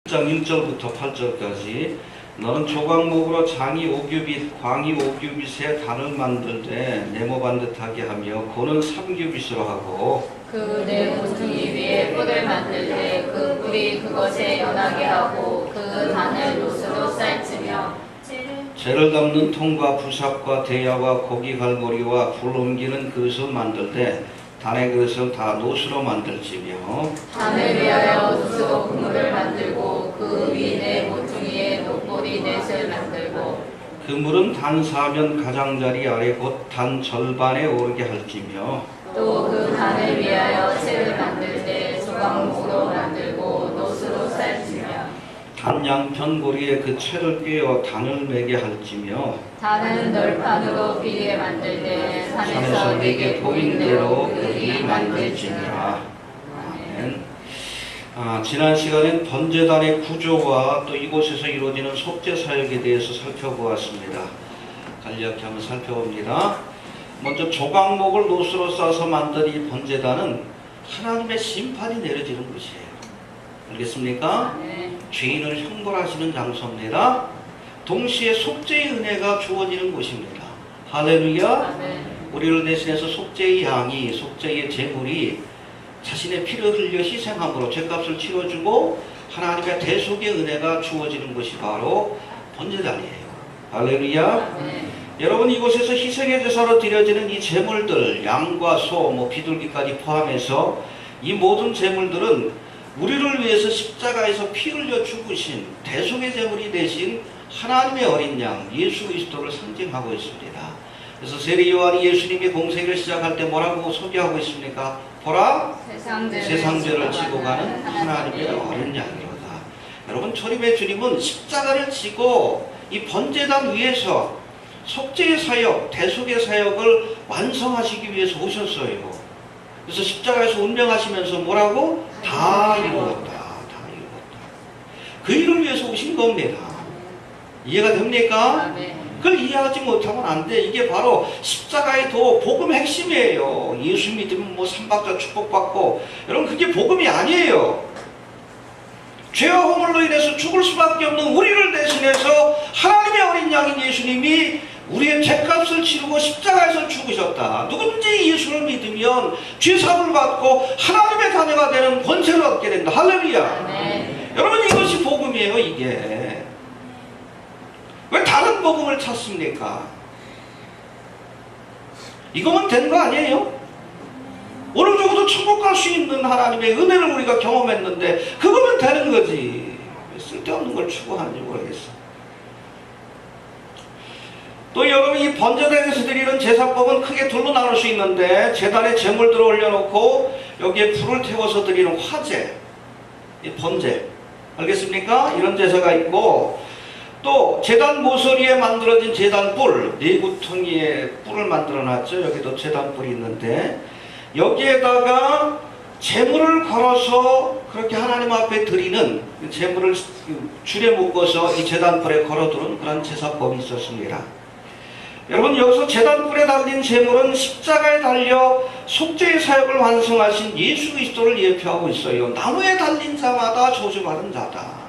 장 1절부터 8절까지 너는 조각목으로 장이 5규빗, 광이 5규빗의 단을 만들되 네모 반듯하게 하며 고는 3규빗으로 하고 그 네 모퉁이 위에 뿔을 만들 때 그 뿔이 그것에 연하게 하고 그 단을 노스로 쌀치며 재를 담는 통과 부삽과 대야와 고기 갈고리와 불 옮기는 그릇을 만들되 단의 그릇을 다 노스로 만들지며 단을 위하여 노스로 그물을 만들고 그 위 네 모퉁이에 노꼬리 넷을 만들고 그물은 단 사면 가장자리 아래 곧 단 절반에 오르게 할지며 또 그 단을 위하여 채를 만들 때 조각목으로 만들고 노스로 쌀치며 단 양편 고리에 그 채를 꿰어 단을 매게 할지며 단은 널판으로 비리게 만들 때 산에서 산에서 내게 내게 보인 보인 대로 대로 그리 그리 만들지니라. 만들지니라. 아멘. 지난 시간엔 번제단의 구조와 또 이곳에서 이루어지는 속죄 사역에 대해서 살펴보았습니다. 간략히 한번 살펴봅니다. 먼저 조각목을 노스로 싸서 만든 이 번제단은 하나님의 심판이 내려지는 것이에요. 알겠습니까? 네. 죄인을 형벌하시는 장소입니다. 동시에 속죄의 은혜가 주어지는 곳입니다. 할렐루야. 아멘. 우리를 대신해서 속죄의 양이, 속죄의 제물이 자신의 피를 흘려 희생함으로 죄값을 치러주고 하나님의 대속의 은혜가 주어지는 것이 바로 번제단이에요. 할렐루야. 아멘. 여러분, 이곳에서 희생의 제사로 드려지는 이 제물들, 양과 소, 비둘기까지 포함해서 이 모든 제물들은 우리를 위해서 십자가에서 피 흘려 죽으신 대속의 제물이 되신 하나님의 어린 양 예수 그리스도를 상징하고 있습니다. 그래서 세례 요한이 예수님이 공생을 시작할 때 뭐라고 소개하고 있습니까? 보라, 세상 죄를 지고 가는 하나님의 어린 양이로다. 여러분, 초림의 주님은 십자가를 지고 이 번제단 위에서 속죄의 사역, 대속의 사역을 완성하시기 위해서 오셨어요. 그래서 십자가에서 운명하시면서 뭐라고? 다 이루었다. 다 이루었다. 그 일을 위해서 오신 겁니다. 이해가 됩니까? 아멘. 그걸 이해하지 못하면 안 돼. 이게 바로 십자가의 도 복음의 핵심이에요. 예수 믿으면 삼박자 축복받고. 여러분, 그게 복음이 아니에요. 죄와 허물로 인해서 죽을 수밖에 없는 우리를 대신해서 하나님의 어린 양인 예수님이 우리의 죄값을 치르고 십자가에서 죽으셨다. 누군지 예수를 믿으면 죄사함을 받고 하나님의 자녀가 되는 권세를 얻게 된다. 할렐루야. 아멘. 여러분, 이것이 복음이에요. 이게 왜 다른 복음을 찾습니까? 이거면 된 거 아니에요? 어느 정도 천국 갈 수 있는 하나님의 은혜를 우리가 경험했는데 그거면 되는 거지. 왜 쓸데없는 걸 추구하는지 모르겠어. 또 여러분, 이 번제단에서 드리는 제사법은 크게 둘로 나눌 수 있는데 제단에 제물들을 올려놓고 여기에 불을 태워서 드리는 화제, 이 번제, 알겠습니까? 이런 제사가 있고, 또 제단 모서리에 만들어진 제단뿔, 네 구퉁이에 뿔을 만들어놨죠. 여기도 제단뿔이 있는데 여기에다가 제물을 걸어서 그렇게 하나님 앞에 드리는 제물을 줄에 묶어서 이 제단뿔에 걸어두는 그런 제사법이 있었습니다. 여러분, 여기서 제단뿔에 달린 제물은 십자가에 달려 속죄의 사역을 완성하신 예수 그리스도를 예표하고 있어요. 나무에 달린 자마다 저주받은 자다.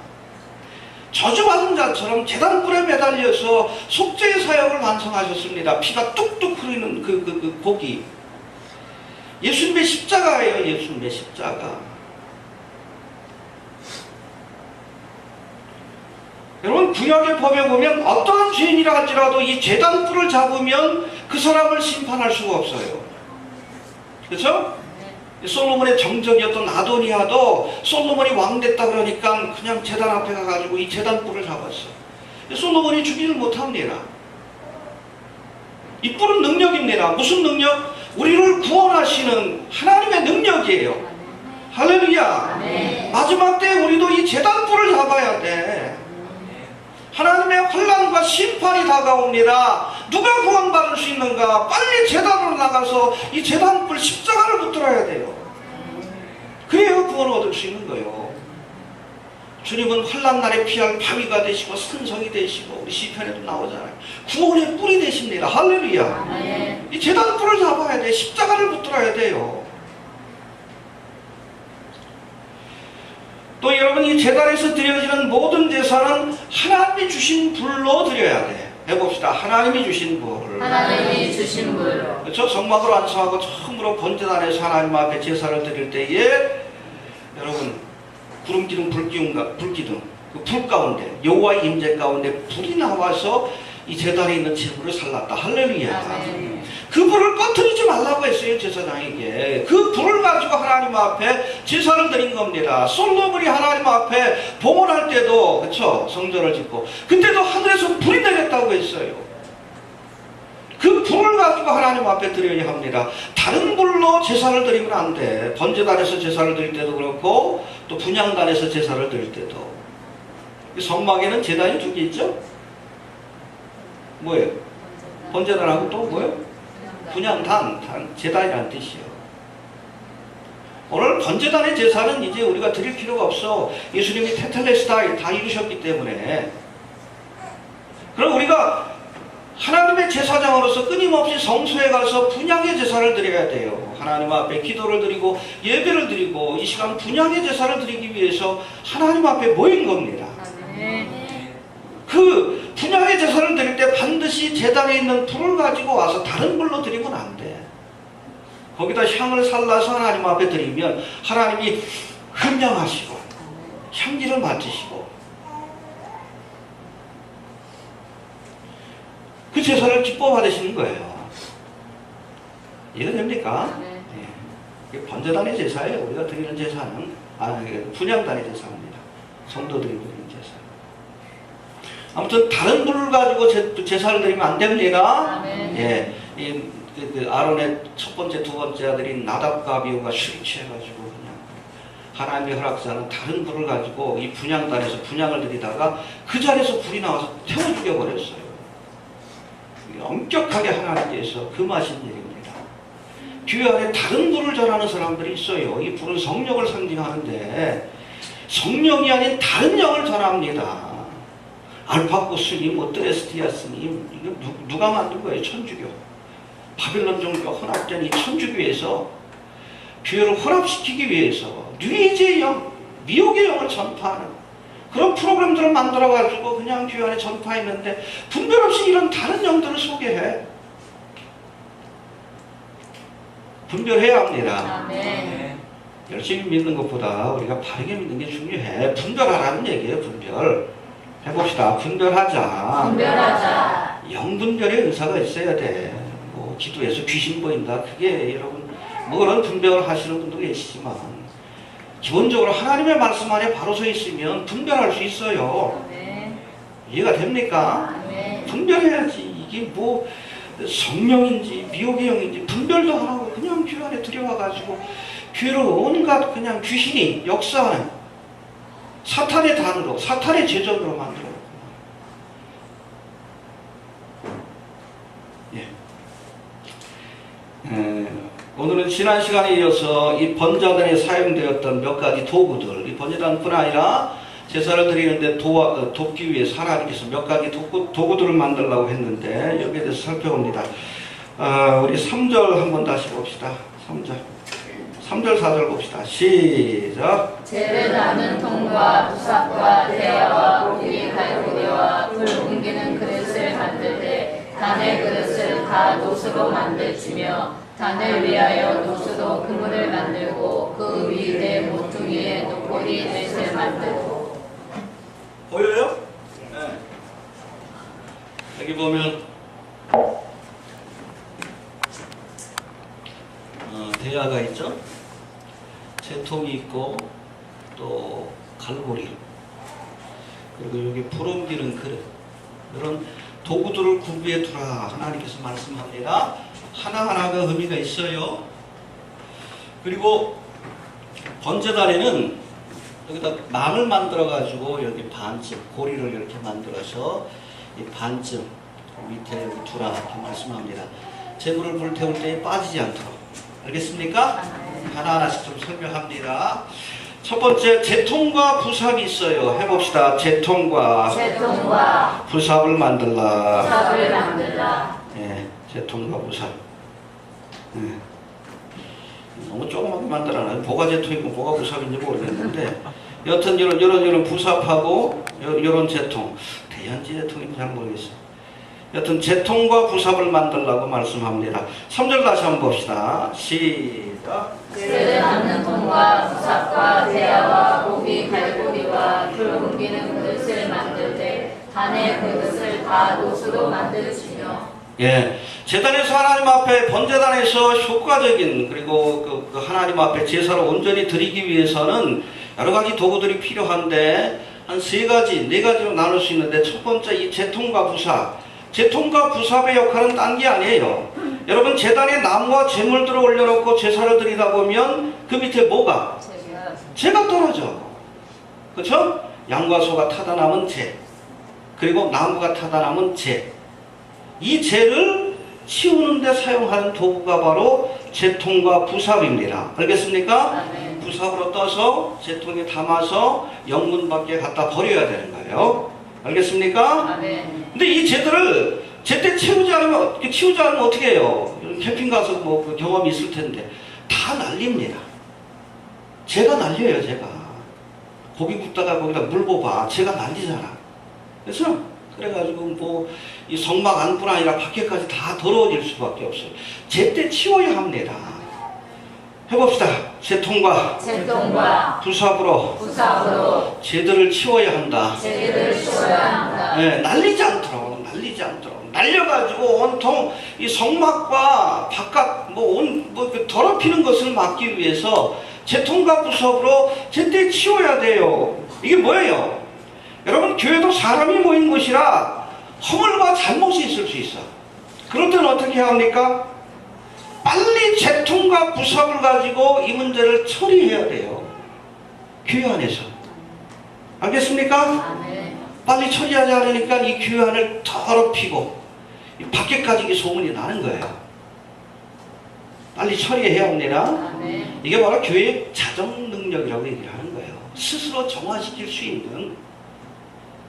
저주받은 자처럼 제단뿔에 매달려서 속죄의 사역을 완성하셨습니다. 피가 뚝뚝 흐르는 그 복이 예수님의 십자가예요. 예수님의 십자가. 여러분, 구약의 법에 보면 어떠한 죄인이라 할지라도 이 제단뿔을 잡으면 그 사람을 심판할 수가 없어요. 그렇죠? 솔로몬의 정적이었던 아도니아도 솔로몬이 왕 됐다 그러니까 그냥 제단 앞에 가가지고 이 제단뿔을 잡았어. 솔로몬이 죽이를 못합니다. 이 뿔은 능력입니다. 무슨 능력? 우리를 구원하시는 하나님의 능력이에요. 할렐루야. 아멘. 마지막 때 우리도 이 제단뿔을 잡아야 돼. 하나님의 환난과 심판이 다가옵니다. 누가 구원받을 수 있는가? 빨리 제단으로 나가서 이 제단뿔 십자가를 붙들어야 돼요. 그래야 구원을 얻을 수 있는 거예요. 주님은 환난 날에 피할 바위가 되시고 산성이 되시고, 우리 시편에도 나오잖아요. 구원의 뿔이 되십니다. 할렐루야. 아멘. 이 제단뿔을 잡아야 돼. 십자가를 붙들어야 돼요. 또 여러분 이 제단에서 드려지는 모든 제사는 하나님이 주신 불로 드려야 돼. 해봅시다. 하나님이 주신 불. 하나님이 주신 불. 그렇죠? 성막으로 안성하고 처음으로 번제단에서 하나님 앞에 제사를 드릴 때에 여러분 구름기둥 불기둥 그 불 가운데 여호와의 임재 가운데 불이 나와서 이 제단에 있는 제물을 살랐다. 할렐루야. 아멘. 그 불을 꺼뜨리지 말라고 했어요. 제사장에게. 그 불을 가지고 하나님 앞에 제사를 드린 겁니다. 솔로몬이 하나님 앞에 봉헌할 때도 그렇죠? 성전을 짓고 그때도 하늘에서 불이 내렸다고 했어요. 그 불을 가지고 하나님 앞에 드려야 합니다. 다른 불로 제사를 드리면 안 돼. 번제단에서 제사를 드릴 때도 그렇고 또 분향단에서 제사를 드릴 때도. 성막에는 제단이 두 개 있죠? 뭐예요? 번제단하고 또 뭐예요? 분향단, 제단이라는 뜻이요. 오늘 번제단의 제사는 이제 우리가 드릴 필요가 없어. 예수님이 테텔레스타이 다 이루셨기 때문에. 그럼 우리가 하나님의 제사장으로서 끊임없이 성소에 가서 분향의 제사를 드려야 돼요. 하나님 앞에 기도를 드리고 예배를 드리고 이 시간 분향의 제사를 드리기 위해서 하나님 앞에 모인 겁니다. 그 분향의 제사를 드릴 때 반드시 제단에 있는 불을 가지고 와서 다른 불로 드리면 안 돼. 거기다 향을 살라서 하나님 앞에 드리면 하나님이 흠령하시고 향기를 맡으시고 그 제사를 기뻐 받으시는 거예요. 이해됩니까? 이게 번제단의 제사예요. 우리가 드리는 제사는 분향단의 제사입니다. 성도들이 드리는 제사. 아무튼 다른 불을 가지고 제사를 드리면 안 됩니다. 예, 아론의 첫 번째, 두 번째 아들인 나답과 아비후가 술이 취해가지고 그냥 하나님의 허락사는 다른 불을 가지고 이 분향단에서 분향을 드리다가 그 자리에서 불이 나와서 태워 죽여버렸어요. 엄격하게 하나님께서 금하신 일입니다. 교회 안에 다른 불을 전하는 사람들이 있어요. 이 불은 성령을 상징하는데 성령이 아닌 다른 영을 전합니다. 알파고 스님, 드레스티아 스님, 이거 누가 만든 거예요? 천주교. 바빌론 종교가 혼합된 이 천주교에서 교회를 혼합시키기 위해서 뉴에이지의 영, 미혹의 영을 전파하는 그런 프로그램들을 만들어가지고 그냥 교회 안에 전파했는데 분별 없이 이런 다른 영들을 소개해. 분별해야 합니다. 아멘. 열심히 믿는 것보다 우리가 바르게 믿는 게 중요해. 분별하라는 얘기예요. 분별. 해봅시다. 분별하자. 분별하자. 영분별의 은사가 있어야 돼. 뭐 기도에서 귀신 보인다. 그게 여러분 뭐 그런 분별을 하시는 분도 계시지만 기본적으로 하나님의 말씀 안에 바로 서 있으면 분별할 수 있어요. 아멘. 이해가 됩니까? 아멘. 분별해야지. 이게 뭐 성령인지 미혹의 영인지 분별도 안 하고 그냥 교회 안에 들여와가지고 교회를 온갖 그냥 귀신이 역사하는 사탄의 단으로, 사탄의 제전으로 만들어놓고. 예. 오늘은 지난 시간에 이어서 이 번제단에 사용되었던 몇 가지 도구들, 이 번제단뿐 아니라 제사를 드리는데 돕기 위해서 하나님께서 몇 가지 도구들을 만들려고 했는데 여기에 대해서 살펴봅니다. 우리 3절 한번 다시 봅시다. 3절 4절 봅시다. 시작. 재를 담은 통과 부삽과 대야와 고기 갈고리와 불 옮기는 그릇을 만들 때 단의 그릇을 다 노수로 만들지며 단을 위하여 노수로 그물을 만들고 그 위에 모퉁이에 노꼬리 넷을 만들고. 보여요? 네. 여기 보면 대야가 있죠? 재통이 있고 또 갈고리 그리고 여기 불 옮기는 그릇 이런 도구들을 구비해 두라 하나님께서 말씀합니다. 하나하나가 의미가 있어요. 그리고 번제단에는 여기다 망을 만들어 가지고 여기 반쯤 고리를 이렇게 만들어서 이 반쯤 밑에 여기 두라 이렇게 말씀합니다. 재물을 불태울 때 빠지지 않도록. 알겠습니까? 하나하나씩 좀 설명합니다. 첫 번째, 재통과 부삽이 있어요. 해봅시다. 재통과 부삽을 만들라. 예, 재통과 부삽. 너무 조그맣게 만들어놔요. 뭐가 제통이고 뭐가 부삽인지 모르겠는데 여튼 이런 부삽하고 이런 제통, 대연지 제통인지 잘 모르겠어요. 여튼 제통과 부삽을 만들라고 말씀합니다. 3절 다시 한번 봅시다. 시작. 쇠를 담는 통과 부삽과 대야와 고기 갈고리와 불 옮기는 그릇을 만들 때 단의 그릇을 다 노수로 만들지며. 예, 제단에서 하나님 앞에 번제단에서 효과적인 그리고 그 하나님 앞에 제사를 온전히 드리기 위해서는 여러 가지 도구들이 필요한데 한 세 가지, 네 가지로 나눌 수 있는데 첫 번째 이 제통과 부삽. 제통과 부삽의 역할은 딴 게 아니에요. 여러분 제단에 나무와 제물들을 올려놓고 제사를 드리다 보면 그 밑에 뭐가? 재가 떨어져. 그렇죠? 양과 소가 타다 남은 재, 그리고 나무가 타다 남은 재. 이 재를 치우는 데 사용하는 도구가 바로 제통과 부삽입니다. 알겠습니까? 아멘. 부삽으로 떠서 제통에 담아서 영문 밖에 갖다 버려야 되는 거예요. 알겠습니까? 아멘. 근데 이 재들을 제때 치우지 않으면 어떻게 해요? 캠핑 가서 뭐 그 경험이 있을 텐데 다 날립니다. 재가 날려요, 재가. 고기 굽다가 거기다 물 붓아. 재가 날리잖아. 그래가지고 뭐 이 성막 안뿐 아니라 밖에까지 다 더러워질 수밖에 없어요. 제때 치워야 합니다. 해봅시다. 제통과 부삽으로 재들을 치워야 한다. 네, 날리지 않도록 날려가지고 온통 이 성막과 바깥 더럽히는 것을 막기 위해서 제통과 부삽으로 제때 치워야 돼요. 이게 뭐예요? 여러분 교회도 사람이 모인 곳이라 허물과 잘못이 있을 수 있어. 그럴 때는 어떻게 해야 합니까? 빨리 제통과 부삽을 가지고 이 문제를 처리해야 돼요. 교회 안에서. 알겠습니까? 아멘. 빨리 처리하지 않으니까 이 교회 안을 더럽히고 밖에까지 이게 소문이 나는 거예요. 빨리 처리해야 합니다. 아멘. 이게 바로 교회의 자정 능력이라고 얘기를 하는 거예요. 스스로 정화시킬 수 있는.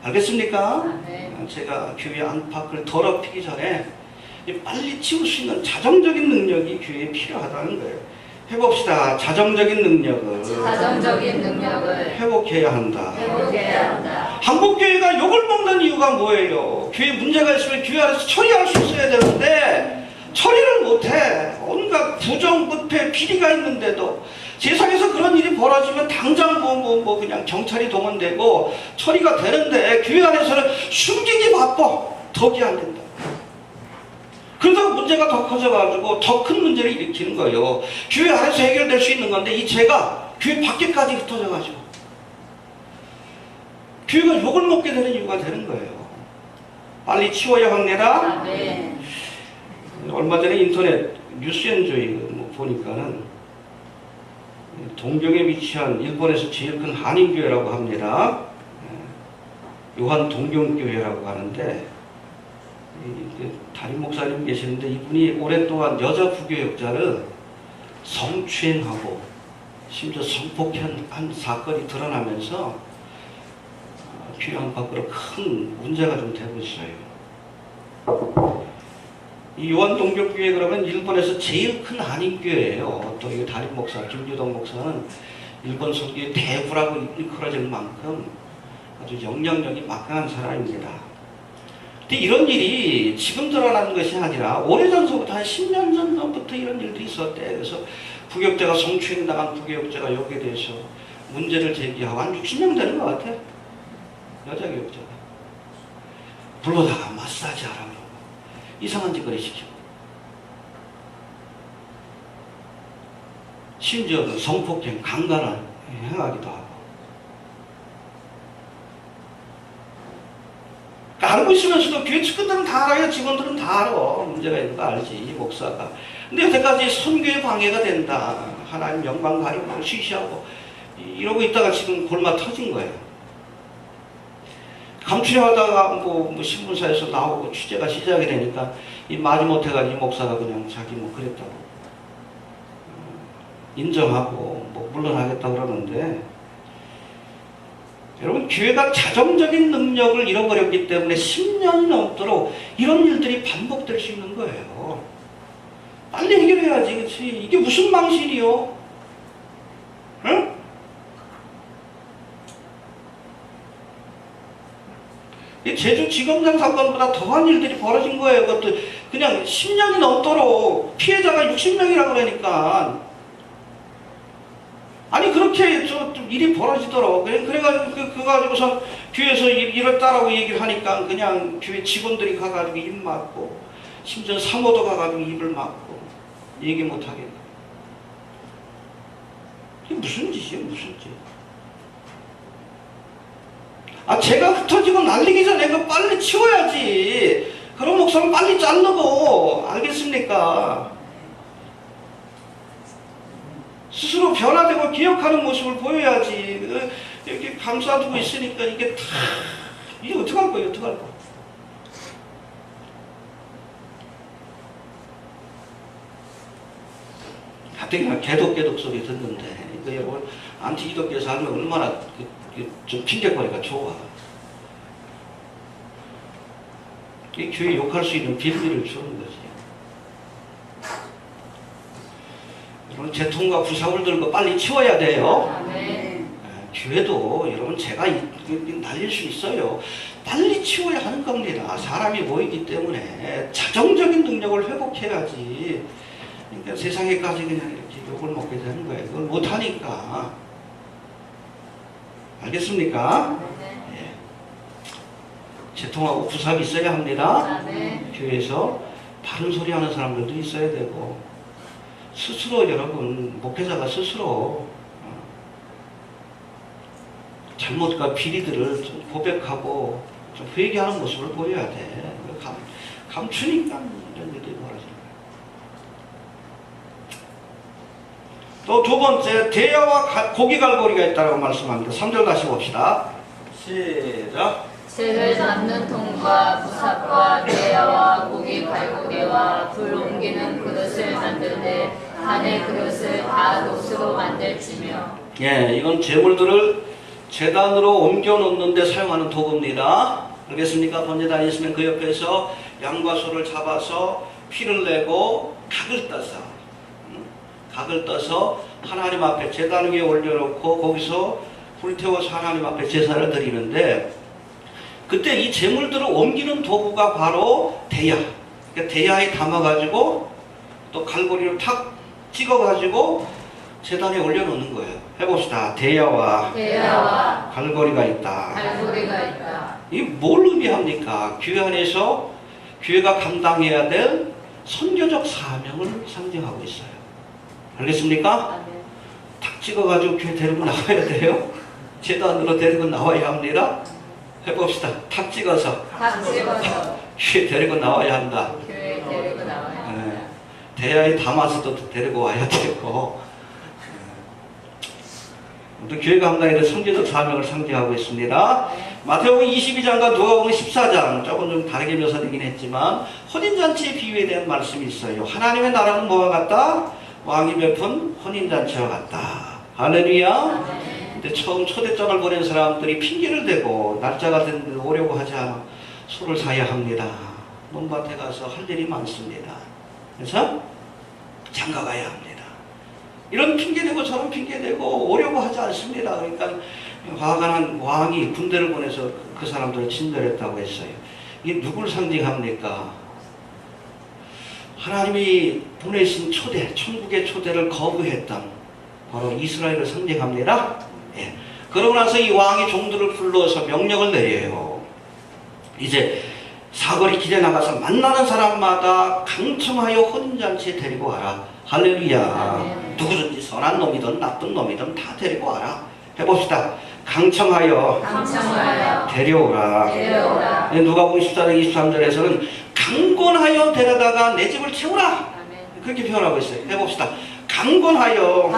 알겠습니까? 아멘. 제가 교회 안팎을 더럽히기 전에 빨리 치울 수 있는 자정적인 능력이 교회에 필요하다는 거예요. 해봅시다. 자정적인 능력을 회복해야 한다. 한국교회가 욕을 먹는 이유가 뭐예요? 교회 문제가 있으면 교회 안에서 처리할 수 있어야 되는데 처리를 못해. 온갖 부정, 부패, 비리가 있는데도 세상에서 그런 일이 벌어지면 당장 그냥 경찰이 동원되고 처리가 되는데 교회 안에서는 숨기기 바빠. 덕이 안 된다. 그러다가 문제가 더 커져가지고 더 큰 문제를 일으키는 거예요. 교회 안에서 해결될 수 있는 건데 이 죄가 교회 밖에까지 흩어져가지고 교회가 욕을 먹게 되는 이유가 되는 거예요. 빨리 치워야 합니다. 아멘. 얼마 전에 인터넷 뉴스엔조이 보니까는 동경에 위치한 일본에서 제일 큰 한인교회라고 합니다. 요한 동경교회라고 하는데 담임 목사님 계시는데 이분이 오랫동안 여자 부교역자를 성추행하고 심지어 성폭행한 사건이 드러나면서 교회 안팎으로 큰 문제가 좀 되고 있어요. 이 요한 동경교회 그러면 일본에서 제일 큰 한인교회예요. 또 이 담임 목사 김유동 목사는 일본 선교의 대부라고 일컬어질 만큼 아주 영향력이 막강한 사람입니다. 근데 이런 일이 지금 드러나는 것이 아니라 오래전서부터 한 10년 전부터 이런 일들이 있었대. 그래서 부교역자가 성추행당한 부교역자가 여기에 대해서 문제를 제기하고 한 60명 되는 것 같아. 여자 교역자가. 불러다가 마사지 하라고 이상한 짓거리 시키고 심지어 성폭행, 강간을 행하기도 하고 알고 있으면서도 교회 측근들은 다 알아요. 직원들은 다 알아. 문제가 있는 거 알지, 이 목사가. 근데 여태까지 선교에 방해가 된다. 하나님 영광 가리고 쉬쉬하고 이러고 있다가 지금 골마 터진 거예요. 감추려하다가 뭐 신문사에서 나오고 취재가 시작이 되니까 이 마지못해가지고 이 목사가 그냥 자기 그랬다고 인정하고 물러나겠다고 그러는데 여러분 교회가 자정적인 능력을 잃어버렸기 때문에 10년이 넘도록 이런 일들이 반복될 수 있는 거예요. 빨리 해결해야지, 그치? 이게 무슨 망신이요? 응? 이 제주지검장 사건보다 더한 일들이 벌어진 거예요. 그것도 그냥 10년이 넘도록 피해자가 60명이라고 그러니까. 아니, 그렇게 좀 일이 벌어지도록. 그래가지고, 그거 가지고서 교회에서 이랬다라고 얘기를 하니까 그냥 교회 직원들이 가가지고 입 막고, 심지어 사모도 가가지고 입을 막고, 얘기 못하게. 이게 무슨 짓이에요, 무슨 짓. 아, 제가 흩어지고 날리기 전에 그거 빨리 치워야지. 그런 목숨은 빨리 자르고, 알겠습니까? 스스로 변화되고 기억하는 모습을 보여야지. 이렇게 감싸두고 있으니까 이게 다, 이게 어떡할 거예요, 어떡할 거예요. 갑자기 막 개독 소리 듣는데, 이거 여러분, 안티기독교에서 하면 얼마나 좀 핑계거리가 좋아. 이 교회 욕할 수 있는 빌미를 주는 거지. 여러분, 재통과 부사울 들고 빨리 치워야 돼요. 네. 교회도 여러분 제가 날릴 수 있어요. 빨리 치워야 하는 겁니다. 사람이 모이기 때문에 자정적인 능력을 회복해야지. 그러니까 세상에까지 그냥 이렇게 욕을 먹게 되는 거예요. 그걸 못하니까. 알겠습니까? 예. 재통하고 부삽이 있어야 합니다. 교회에서 바른 소리 하는 사람들도 있어야 되고, 스스로 여러분, 목회자가 스스로 잘못과 비리들을 좀 고백하고 좀 회개하는 모습을 보여야 돼. 감추니까 이런 일들이 벌어지는 거예요. 또 두 번째, 대야와 고기갈고리가 있다고 말씀합니다. 3절 다시 봅시다. 시작. 채를 잡는 통과 부삽과 대야와 고기 갈고리와 불 옮기는 그릇을 만들되 단의 그릇을 다 놋으로 만들지며. 예, 이건 제물들을 제단으로 옮겨 놓는 데 사용하는 도구입니다. 알겠습니까? 번제단이 있으면 그 옆에서 양과 소를 잡아서 피를 내고 각을 떠서 하나님 앞에 제단 위에 올려놓고 거기서 불태워서 하나님 앞에 제사를 드리는데, 그때 이 제물들을 옮기는 도구가 바로 대야. 그러니까 대야에 담아가지고 또 갈고리를 탁 찍어가지고 제단에 올려놓는 거예요. 해봅시다. 대야와 갈고리가 있다. 이게 뭘 의미합니까? 교회 안에서 교회가 감당해야 될 선교적 사명을 상징하고 있어요. 알겠습니까? 탁 찍어가지고 교회 데리고 나와야 돼요. 제단으로 데리고 나와야 합니다. 해봅시다. 탁 찍어서 교회 데리고 나와야 한다. 네. 대야에 담아서도 데리고 와야 되고, 또 교회가 감당해야 될 선교적 사명을 상징하고 있습니다. 마태복음 22장과 누가복음 14장 조금 좀 다르게 묘사되긴 했지만 혼인잔치의 비유에 대한 말씀이 있어요. 하나님의 나라는 뭐와 같다? 왕이 베푼 혼인잔치와 같다. 할렐루야. 근데 처음 초대장을 보낸 사람들이 핑계를 대고 날짜가 됐는데 오려고 하자 소를 사야 합니다. 논밭에 가서 할 일이 많습니다. 그래서 장가 가야 합니다. 이런 핑계대고 저런 핑계대고 오려고 하지 않습니다. 그러니까 화가 난 왕이 군대를 보내서 그 사람들을 진멸했다고 했어요. 이게 누굴 상징합니까? 하나님이 보내신 초대, 천국의 초대를 거부했던 바로 이스라엘을 상징합니다. 예. 그러고 나서 이 왕이 종들을 불러서 명령을 내려요. 이제 사거리 길에 나가서 만나는 사람마다 강청하여 혼인잔치에 데리고 와라. 할렐루야. 누구든지 선한 놈이든 나쁜 놈이든 다 데리고 와라. 해봅시다. 강청하여 데려오라. 누가복음 14장 23절에서는 강권하여 데려다가 내 집을 채우라. 그렇게 표현하고 있어요. 해봅시다. 강권하여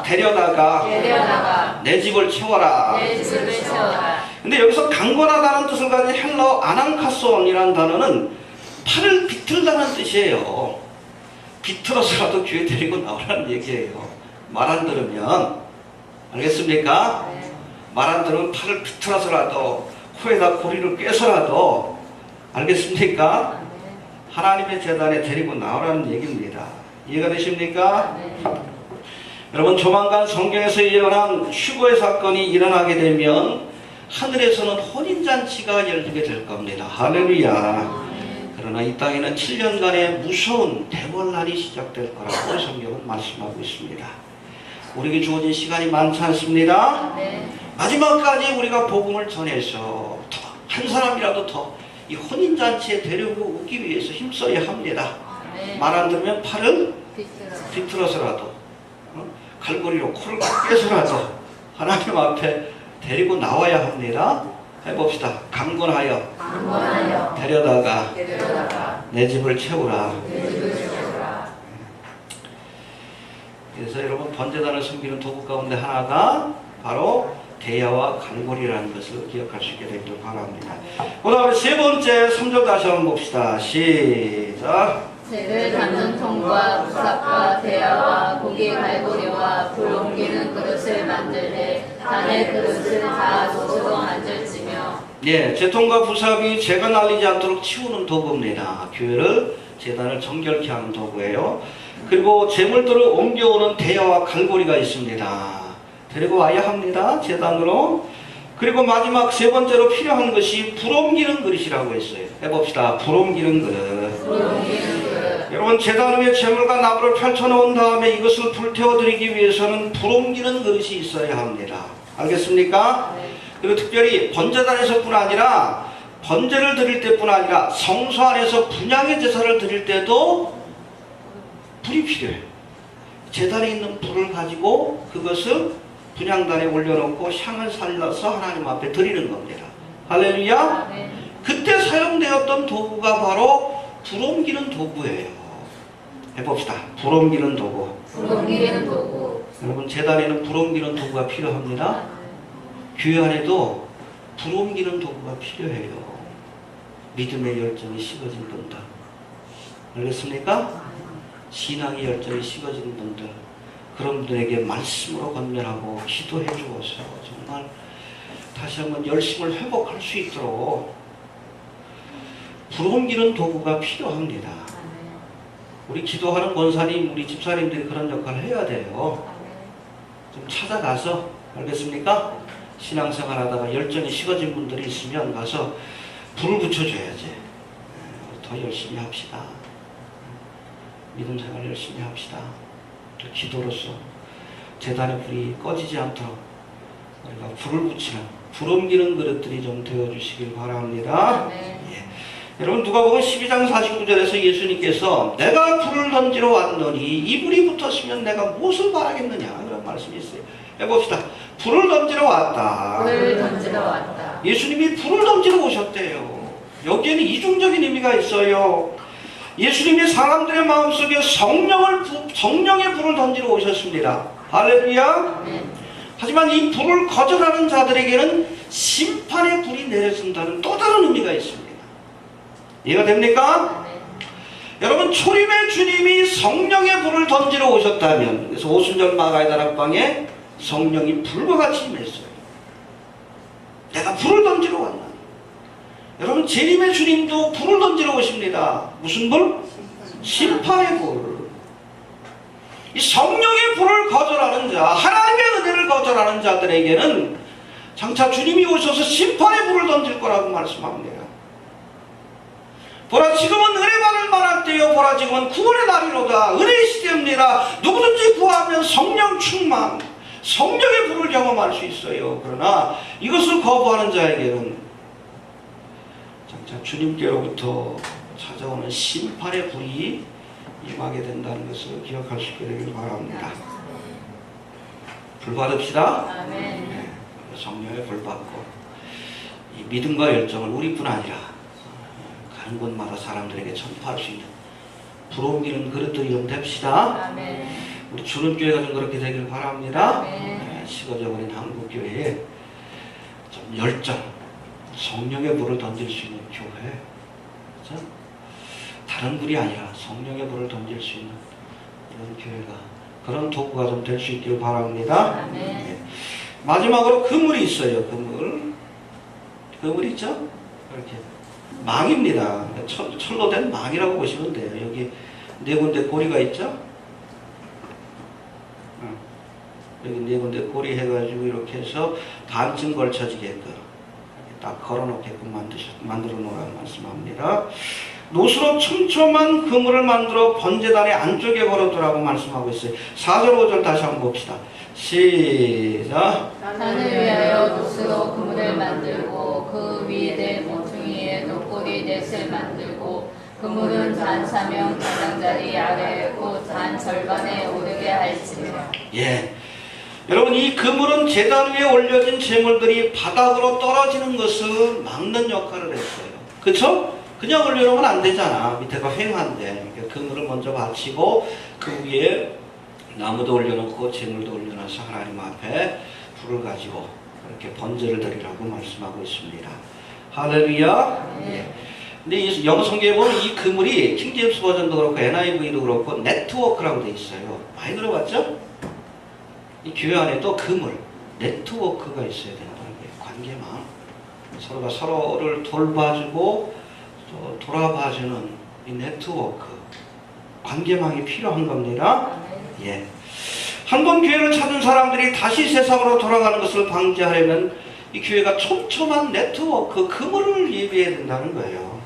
데려다가 내 집을 채워라. 근데 여기서 강권하다는 뜻을 가진 헬라어 아난카손이라는 단어는 팔을 비틀다는 뜻이에요. 비틀어서라도 교회 데리고 나오라는 얘기예요. 말 안 들으면. 알겠습니까? 말 안 들으면 팔을 비틀어서라도 코에다 고리를 꿰서라도. 알겠습니까? 하나님의 제단에 데리고 나오라는 얘기입니다. 이해가 되십니까? 아멘. 여러분 조만간 성경에서 예언한 휴거의 사건이 일어나게 되면 하늘에서는 혼인잔치가 열리게 될 겁니다. 할렐루야. 그러나 이 땅에는 7년간의 무서운 대궐날이 시작될 거라고 성경은 말씀하고 있습니다. 우리에게 주어진 시간이 많지 않습니다. 아멘. 마지막까지 우리가 복음을 전해서 한 사람이라도 더 이 혼인잔치에 데리고 오기 위해서 힘써야 합니다. 아멘. 말 안 들으면 팔을 비틀어. 비틀어서라도 갈고리로 코를 깨서라도 하나님 앞에 데리고 나와야 합니다. 해봅시다. 강권하여 강권하여 데려다가 데려다가 내 집을 채우라. 내 집을 채우라. 그래서 여러분 번제단을 섬기는 도구 가운데 하나가 바로 대야와 갈고리라는 것을 기억할 수 있게 되기를 바랍니다. 그 다음에 세 번째 3절 다시 한번 봅시다. 시작. 재를 담는 통과 부삽과 대야와 고기 갈고리와 불 옮기는 그릇을 만들되 단의 그릇을 다 솥으로 만들지며. 예, 제통과 부삽이 재가 날리지 않도록 치우는 도구입니다. 교회를 제단을 정결케 하는 도구예요. 그리고 제물들을 옮겨오는 대야와 갈고리가 있습니다. 데리고 와야 합니다. 제단으로. 그리고 마지막 세 번째로 필요한 것이 불 옮기는 그릇이라고 했어요. 해봅시다. 불 옮기는 그릇. 불 옮기는 그릇. 여러분 제단 위에 제물과 나무를 펼쳐놓은 다음에 이것을 불태워드리기 위해서는 불 옮기는 그릇이 있어야 합니다. 알겠습니까? 네. 그리고 특별히 번제단에서뿐 아니라 번제를 드릴 때뿐 아니라 성소 안에서 분향의 제사를 드릴 때도 불이 필요해요. 제단에 있는 불을 가지고 그것을 분향단에 올려놓고 향을 살려서 하나님 앞에 드리는 겁니다. 할렐루야. 아멘. 그때 사용되었던 도구가 바로 불 옮기는 도구예요. 해봅시다. 불 옮기는 도구. 불 옮기는 도구. 여러분 제단에는 불 옮기는 도구가 필요합니다. 교회 안에도 불 옮기는 도구가 필요해요. 믿음의 열정이 식어진 분들. 알겠습니까? 신앙의 열정이 식어진 분들. 그런 분들에게 말씀으로 건면하고 기도해 주어서 정말 다시 한번 열심을 회복할 수 있도록 불 옮기는 도구가 필요합니다. 우리 기도하는 권사님, 우리 집사님들이 그런 역할을 해야 돼요. 좀 찾아가서, 알겠습니까? 신앙생활 하다가 열정이 식어진 분들이 있으면 가서 불을 붙여줘야지. 더 열심히 합시다. 믿음 생활 열심히 합시다. 기도로서 제단의 불이 꺼지지 않도록 우리가 불을 붙이는, 불 옮기는 그릇들이 좀 되어주시길 바랍니다. 아멘. 여러분 누가복음 12장 49절에서 예수님께서 내가 불을 던지러 왔노니 이 불이 붙었으면 내가 무엇을 바라겠느냐 그런 말씀이 있어요. 해봅시다. 불을 던지러 왔다. 불을 던지러 왔다. 예수님이 불을 던지러 오셨대요. 여기에는 이중적인 의미가 있어요. 예수님이 사람들의 마음속에 성령의 불을 던지러 오셨습니다. 할렐루야. 아멘. 하지만 이 불을 거절하는 자들에게는 심판의 불이 내려진다는 또 다른 의미가 있습니다. 이해가 됩니까? 아멘. 여러분 초림의 주님이 성령의 불을 던지러 오셨다면, 그래서 오순절 마가의 다락방에 성령이 불과 같이 임했어요. 내가 불을 던지러 왔나? 여러분 재림의 주님도 불을 던지러 오십니다. 무슨 불? 심판의 불. 이 성령의 불을 거절하는 자, 하나님의 은혜를 거절하는 자들에게는 장차 주님이 오셔서 심판의 불을 던질 거라고 말씀합니다. 보라 지금은 은혜 받을 만할 때요, 보라 지금은 구원의 날이로다. 은혜의 시대입니다. 누구든지 구하면 성령 충만, 성령의 불을 경험할 수 있어요. 그러나 이것을 거부하는 자에게는 장차 주님께로부터 찾아오는 심판의 불이 임하게 된다는 것을 기억할 수 있게 되길 바랍니다. 불 받읍시다. 아멘. 성령의 불 받고 이 믿음과 열정을 우리뿐 아니라 가는 곳마다 사람들에게 전파할 수 있는 불 옮기는 그릇들이 좀 됩시다. 아멘. 우리 주는교회가 좀 그렇게 되길 바랍니다. 아멘. 식어져버린 한국교회에 좀 열정, 성령의 불을 던질 수 있는 교회, 그렇죠? 다른 불이 아니라 성령의 불을 던질 수 있는 그런 교회가, 그런 도구가 좀 될 수 있길 바랍니다. 아멘. 네. 마지막으로 그물이 있어요. 그물 있죠? 이렇게 망입니다. 철로 된 망이라고 보시면 돼요. 여기 네 군데 고리가 있죠? 여기 네 군데 고리 해가지고 이렇게 해서 반쯤 걸쳐지게끔 딱 걸어놓게끔 만들어 놓으라고 말씀합니다. 노수로 촘촘한 그물을 만들어 번제단의 안쪽에 걸어두라고 말씀하고 있어요. 4절 5절 다시 한번 봅시다. 시작. 단을 위하여 노수로 그물을 만들고 그 위에 모퉁이에 돛고리 넷을 만들고 그물은 단 사명 가장자리 아래에 곧 단 절반에 오르게 할지니라. 예. 여러분 이 그물은 제단 위에 올려진 제물들이 바닥으로 떨어지는 것을 막는 역할을 했어요. 그쵸? 그냥 올려놓으면 안 되잖아. 밑에가 휑한데. 그러니까 그물을 먼저 받치고 그 위에 나무도 올려놓고 제물도 올려놔서 하나님 앞에 불을 가지고 이렇게 번제를 드리라고 말씀하고 있습니다. 할렐루야. 예. 근데 이 영어 성경에 보면 이 그물이 킹제임스 버전도 그렇고 NIV도 그렇고 네트워크라고 돼 있어요. 많이 들어봤죠? 이 교회 안에도 그물, 네트워크가 있어야 된다는 게 관계망. 서로가 서로를 돌봐주고 또 돌아봐주는 이 네트워크, 관계망이 필요한 겁니다. 예. 한 번 교회를 찾은 사람들이 다시 세상으로 돌아가는 것을 방지하려면 이 교회가 촘촘한 네트워크, 그물을 예비해야 된다는 거예요.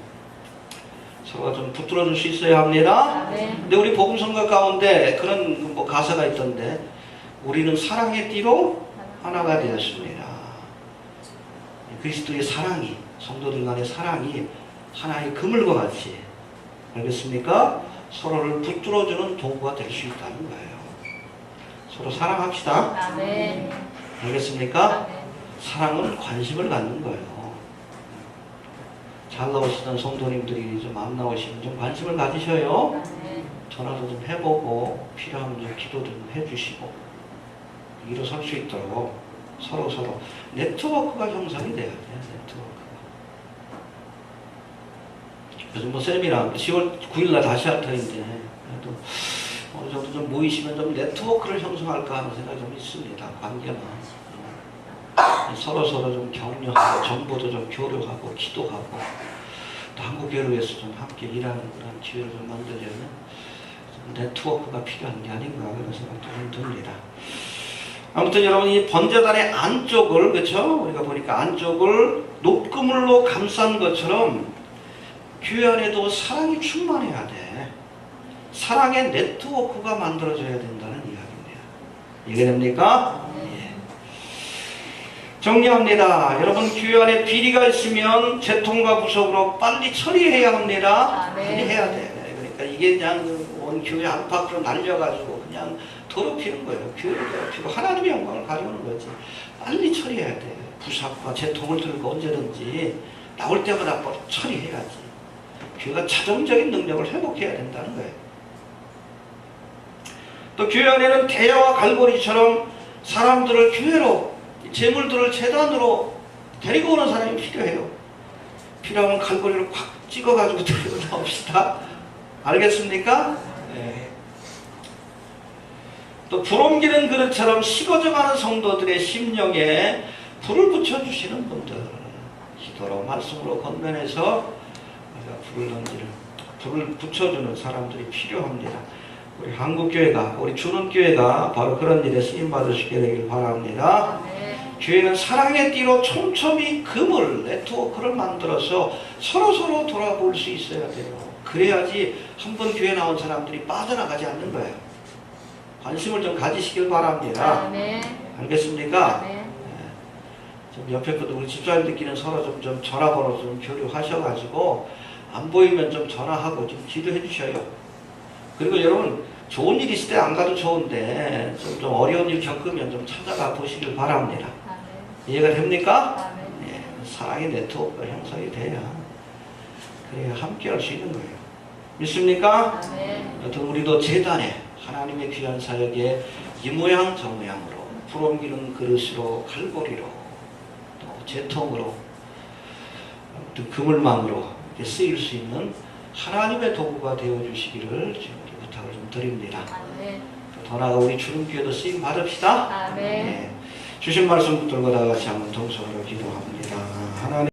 서로가 좀 붙들어줄 수 있어야 합니다. 근데 우리 복음성가 가운데 그런 뭐 가사가 있던데 우리는 사랑의 띠로 하나가 되었습니다. 그리스도의 사랑이, 성도들 간의 사랑이 하나의 그물과 같이, 알겠습니까? 서로를 붙들어주는 도구가 될 수 있다는 거예요. 서로 사랑합시다. 아멘. 알겠습니까? 아멘. 사랑은 관심을 갖는 거예요. 잘 나오시던 성도님들이 좀 안 나오시면 좀 관심을 가지셔요. 아멘. 전화도 좀 해보고 필요하면 좀 기도 좀 해주시고 일어설 수 있도록 서로 네트워크가 형성이 돼야 돼요. 네트워크가. 요즘 뭐 세미나 10월 9일날 다시 할 터인데 그래도 어느 정도 좀 모이시면 좀 네트워크를 형성할까 하는 생각이 좀 있습니다. 관계만 서로 좀 격려하고 정보도 좀 교류하고 기도하고 또 한국교회를 위해서 좀 함께 일하는 그런 기회를 좀 만들려면 네트워크가 필요한 게 아닌가 그런 생각도 좀 듭니다. 아무튼 여러분 이 번제단의 안쪽을, 그렇죠? 우리가 보니까 안쪽을 녹그물로 감싼 것처럼 교회 안에도 사랑이 충만해야 돼. 사랑의 네트워크가 만들어져야 된다는 이야기입니다. 이해됩니까? 예. 정리합니다. 여러분 교회 안에 비리가 있으면 재통과 부속으로 빨리 처리해야 합니다. 빨리 해야 돼. 그러니까 이게 그냥 온 교회 안팎으로 날려가지고 그냥 더럽히는 거예요. 교회를 더럽히고 하나님의 영광을 가져오는 거지. 빨리 처리해야 돼. 부삭과 재통을 들고 언제든지 나올 때마다 처리해야지. 교회가 자정적인 능력을 회복해야 된다는 거예요. 또 교회 안에는 대야와 갈고리처럼 사람들을 교회로, 재물들을 제단으로 데리고 오는 사람이 필요해요. 필요하면 갈고리를 꽉 찍어가지고 데리고 나옵시다. 알겠습니까? 네. 또 불 옮기는 그릇처럼 식어져가는 성도들의 심령에 불을 붙여주시는 분들, 기도로 말씀으로 건면해서 불을 붙여주는 사람들이 필요합니다. 우리 한국교회가, 우리 주는교회가 바로 그런 일에 쓰임받으시게 되길 바랍니다. 교회는 사랑의 띠로 촘촘히 그물, 네트워크를 만들어서 서로 돌아볼 수 있어야 돼요. 그래야지 한 번 교회 나온 사람들이 빠져나가지 않는 거예요. 관심을 좀 가지시길 바랍니다. 알겠습니까? 좀 옆에 것도 우리 집사님들끼리는 서로 좀 전화번호 좀 교류하셔가지고 안 보이면 좀 전화하고 좀 기도해 주셔요. 그리고 여러분 좋은 일 있을 때 안 가도 좋은데 좀 어려운 일 겪으면 좀 찾아가 보시길 바랍니다. 이해가 됩니까? 네, 사랑의 네트워크가 형성이 돼야 그래야 함께 할 수 있는 거예요. 믿습니까? 여튼 우리도 제단에 하나님의 귀한 사역에 이 모양 저 모양으로 불 옮기는 그릇으로 갈고리로 또 재통으로 또 그물망으로 쓰일 수 있는 하나님의 도구가 되어주시기를 주님께 부탁을 좀 드립니다. 더 나아가 우리 주님께도 쓰임 받읍시다. 네. 주신 말씀 붙들고 다 같이 한번 동성으로 기도합니다. 하나님